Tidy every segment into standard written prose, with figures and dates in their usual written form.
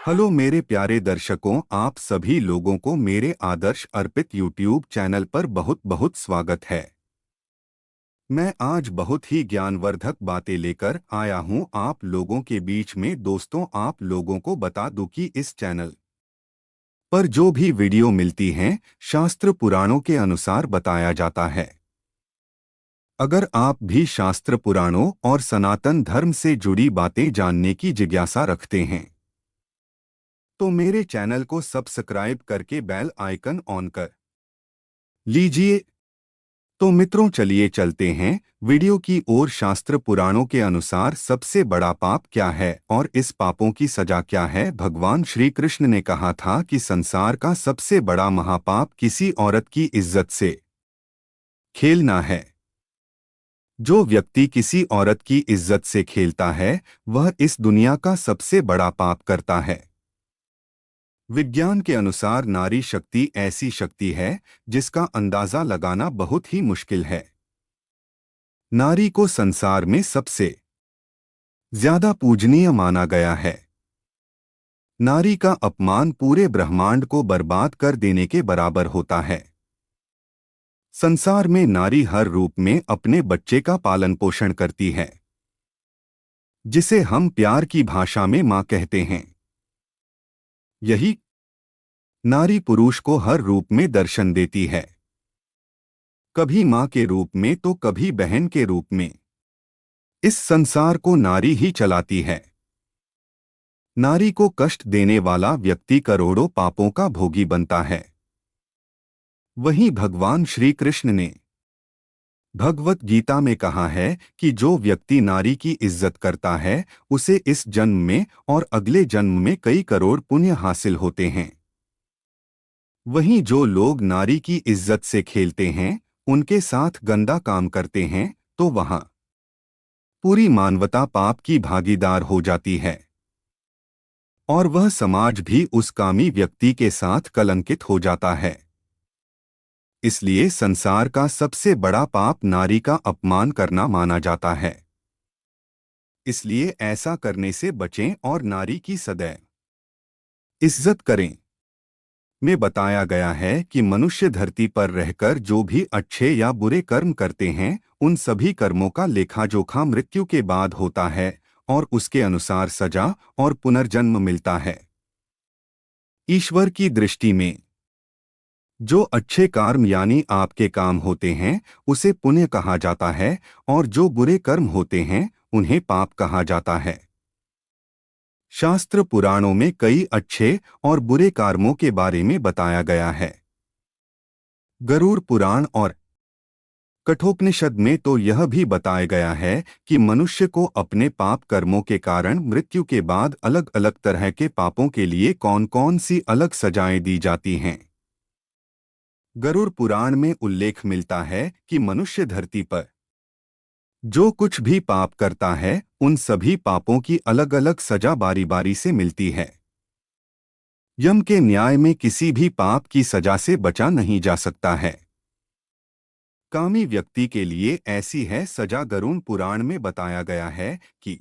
Hello मेरे प्यारे दर्शकों, आप सभी लोगों को मेरे आदर्श अर्पित यूट्यूब चैनल पर बहुत बहुत स्वागत है। मैं आज बहुत ही ज्ञानवर्धक बातें लेकर आया हूं आप लोगों के बीच में। दोस्तों, आप लोगों को बता दूं कि इस चैनल पर जो भी वीडियो मिलती हैं, शास्त्र पुराणों के अनुसार बताया जाता है। अगर आप भी शास्त्र पुराणों और सनातन धर्म से जुड़ी बातें जानने की जिज्ञासा रखते हैं तो मेरे चैनल को सब्सक्राइब करके बेल आइकन ऑन कर लीजिए। तो मित्रों, चलिए चलते हैं वीडियो की ओर। शास्त्र पुराणों के अनुसार सबसे बड़ा पाप क्या है और इस पापों की सजा क्या है? भगवान श्री कृष्ण ने कहा था कि संसार का सबसे बड़ा महापाप किसी औरत की इज्जत से खेलना है। जो व्यक्ति किसी औरत की इज्जत से खेलता है वह इस दुनिया का सबसे बड़ा पाप करता है। विज्ञान के अनुसार नारी शक्ति ऐसी शक्ति है जिसका अंदाजा लगाना बहुत ही मुश्किल है। नारी को संसार में सबसे ज्यादा पूजनीय माना गया है। नारी का अपमान पूरे ब्रह्मांड को बर्बाद कर देने के बराबर होता है। संसार में नारी हर रूप में अपने बच्चे का पालन पोषण करती है, जिसे हम प्यार की भाषा में मां कहते हैं। यही नारी पुरुष को हर रूप में दर्शन देती है, कभी मां के रूप में तो कभी बहन के रूप में। इस संसार को नारी ही चलाती है। नारी को कष्ट देने वाला व्यक्ति करोड़ों पापों का भोगी बनता है। वहीं भगवान श्री कृष्ण ने भगवत गीता में कहा है कि जो व्यक्ति नारी की इज्जत करता है उसे इस जन्म में और अगले जन्म में कई करोड़ पुण्य हासिल होते हैं। वहीं जो लोग नारी की इज्जत से खेलते हैं, उनके साथ गंदा काम करते हैं, तो वहां पूरी मानवता पाप की भागीदार हो जाती है और वह समाज भी उस कामी व्यक्ति के साथ कलंकित हो जाता है। इसलिए संसार का सबसे बड़ा पाप नारी का अपमान करना माना जाता है। इसलिए ऐसा करने से बचें और नारी की सदैव इज्जत करें। में बताया गया है कि मनुष्य धरती पर रहकर जो भी अच्छे या बुरे कर्म करते हैं, उन सभी कर्मों का लेखा जोखा मृत्यु के बाद होता है और उसके अनुसार सजा और पुनर्जन्म मिलता है। ईश्वर की दृष्टि में जो अच्छे कर्म यानी आपके काम होते हैं उसे पुण्य कहा जाता है और जो बुरे कर्म होते हैं उन्हें पाप कहा जाता है। शास्त्र पुराणों में कई अच्छे और बुरे कर्मों के बारे में बताया गया है। गरुड़ पुराण और कठोपनिषद में तो यह भी बताया गया है कि मनुष्य को अपने पाप कर्मों के कारण मृत्यु के बाद अलग अलग तरह के पापों के लिए कौन कौन सी अलग सजाएं दी जाती हैं। गरुड़ पुराण में उल्लेख मिलता है कि मनुष्य धरती पर जो कुछ भी पाप करता है उन सभी पापों की अलग अलग सजा बारी बारी से मिलती है। यम के न्याय में किसी भी पाप की सजा से बचा नहीं जा सकता है। कामी व्यक्ति के लिए ऐसी है सजा। गरुड़ पुराण में बताया गया है कि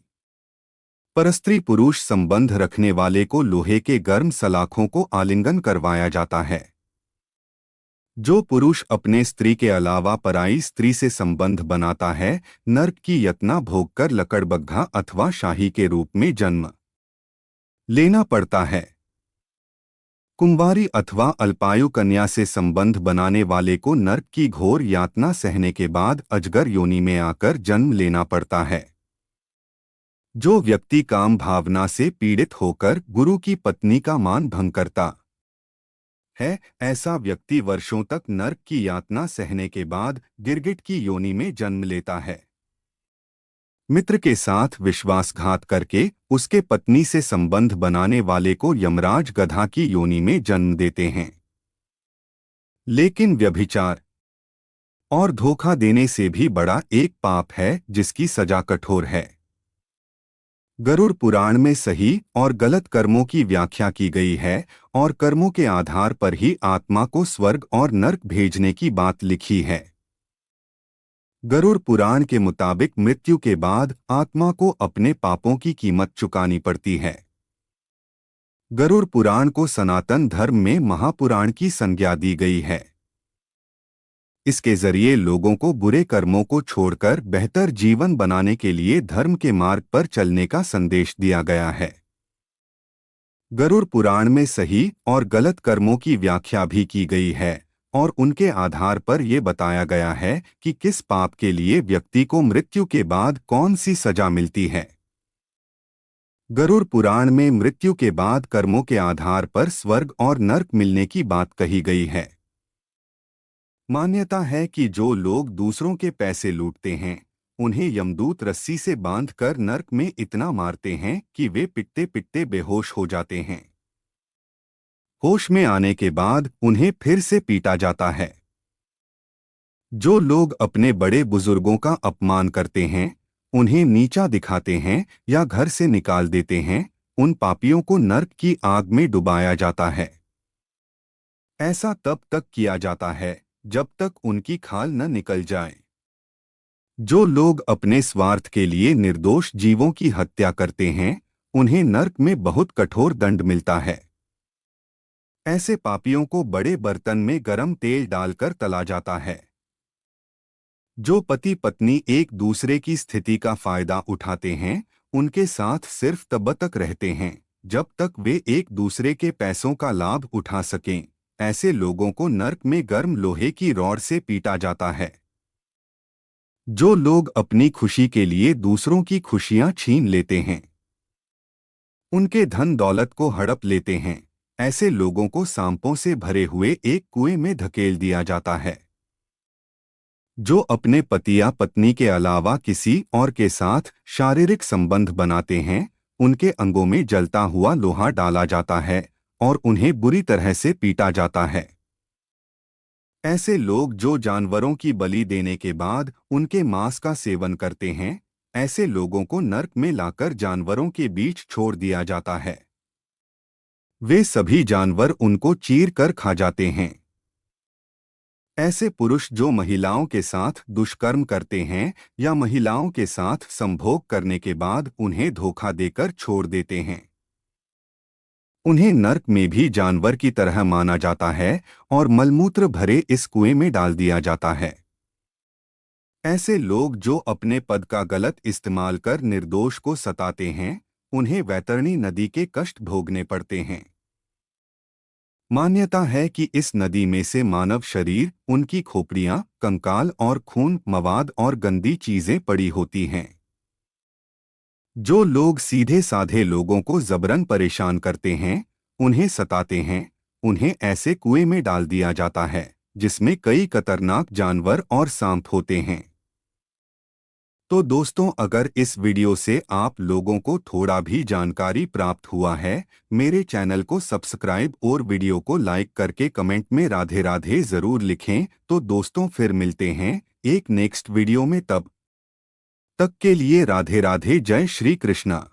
परस्त्री पुरुष संबंध रखने वाले को लोहे के गर्म सलाखों को आलिंगन करवाया जाता है। जो पुरुष अपने स्त्री के अलावा पराई स्त्री से संबंध बनाता है, नर्क की यातना भोगकर लकड़बग्घा अथवा शाही के रूप में जन्म लेना पड़ता है। कुंवारी अथवा अल्पायु कन्या से संबंध बनाने वाले को नर्क की घोर यातना सहने के बाद अजगर योनि में आकर जन्म लेना पड़ता है। जो व्यक्ति काम भावना से पीड़ित होकर गुरु की पत्नी का मान भंग करता है, ऐसा व्यक्ति वर्षों तक नर्क की यातना सहने के बाद गिरगिट की योनि में जन्म लेता है। मित्र के साथ विश्वासघात करके उसके पत्नी से संबंध बनाने वाले को यमराज गधा की योनि में जन्म देते हैं। लेकिन व्यभिचार और धोखा देने से भी बड़ा एक पाप है जिसकी सजा कठोर है। गरुड़ पुराण में सही और गलत कर्मों की व्याख्या की गई है और कर्मों के आधार पर ही आत्मा को स्वर्ग और नर्क भेजने की बात लिखी है। गरुड़ पुराण के मुताबिक मृत्यु के बाद आत्मा को अपने पापों की कीमत चुकानी पड़ती है। गरुड़ पुराण को सनातन धर्म में महापुराण की संज्ञा दी गई है। इसके जरिए लोगों को बुरे कर्मों को छोड़कर बेहतर जीवन बनाने के लिए धर्म के मार्ग पर चलने का संदेश दिया गया है। गरुड़ पुराण में सही और गलत कर्मों की व्याख्या भी की गई है और उनके आधार पर यह बताया गया है कि किस पाप के लिए व्यक्ति को मृत्यु के बाद कौन सी सजा मिलती है। गरुड़ पुराण में मृत्यु के बाद कर्मों के आधार पर स्वर्ग और नर्क मिलने की बात कही गई है। मान्यता है कि जो लोग दूसरों के पैसे लूटते हैं उन्हें यमदूत रस्सी से बांधकर नर्क में इतना मारते हैं कि वे पिटते पिटते बेहोश हो जाते हैं। होश में आने के बाद उन्हें फिर से पीटा जाता है। जो लोग अपने बड़े बुजुर्गों का अपमान करते हैं, उन्हें नीचा दिखाते हैं या घर से निकाल देते हैं, उन पापियों को नर्क की आग में डुबाया जाता है। ऐसा तब तक किया जाता है जब तक उनकी खाल न निकल जाए। जो लोग अपने स्वार्थ के लिए निर्दोष जीवों की हत्या करते हैं, उन्हें नर्क में बहुत कठोर दंड मिलता है। ऐसे पापियों को बड़े बर्तन में गरम तेल डालकर तला जाता है। जो पति पत्नी एक दूसरे की स्थिति का फायदा उठाते हैं, उनके साथ सिर्फ तब तक रहते हैं जब तक वे एक दूसरे के पैसों का लाभ उठा सकें। ऐसे लोगों को नर्क में गर्म लोहे की रॉड से पीटा जाता है। जो लोग अपनी खुशी के लिए दूसरों की खुशियां छीन लेते हैं, उनके धन दौलत को हड़प लेते हैं, ऐसे लोगों को सांपों से भरे हुए एक कुएं में धकेल दिया जाता है। जो अपने पति या पत्नी के अलावा किसी और के साथ शारीरिक संबंध बनाते हैं, उनके अंगों में जलता हुआ लोहा डाला जाता है और उन्हें बुरी तरह से पीटा जाता है। ऐसे लोग जो जानवरों की बलि देने के बाद उनके मांस का सेवन करते हैं, ऐसे लोगों को नर्क में लाकर जानवरों के बीच छोड़ दिया जाता है। वे सभी जानवर उनको चीर कर खा जाते हैं। ऐसे पुरुष जो महिलाओं के साथ दुष्कर्म करते हैं या महिलाओं के साथ संभोग करने के बाद उन्हें धोखा देकर छोड़ देते हैं, उन्हें नर्क में भी जानवर की तरह माना जाता है और मलमूत्र भरे इस कुएं में डाल दिया जाता है। ऐसे लोग जो अपने पद का गलत इस्तेमाल कर निर्दोष को सताते हैं, उन्हें वैतरणी नदी के कष्ट भोगने पड़ते हैं। मान्यता है कि इस नदी में से मानव शरीर, उनकी खोपड़ियां, कंकाल और खून, मवाद और गंदी चीजें पड़ी होती हैं। जो लोग सीधे साधे लोगों को जबरन परेशान करते हैं, उन्हें सताते हैं, उन्हें ऐसे कुएं में डाल दिया जाता है जिसमें कई खतरनाक जानवर और सांप होते हैं। तो दोस्तों, अगर इस वीडियो से आप लोगों को थोड़ा भी जानकारी प्राप्त हुआ है, मेरे चैनल को सब्सक्राइब और वीडियो को लाइक करके कमेंट में राधे राधे जरूर लिखें। तो दोस्तों, फिर मिलते हैं एक नेक्स्ट वीडियो में, तब तक के लिए राधे राधे, जय श्री कृष्णा।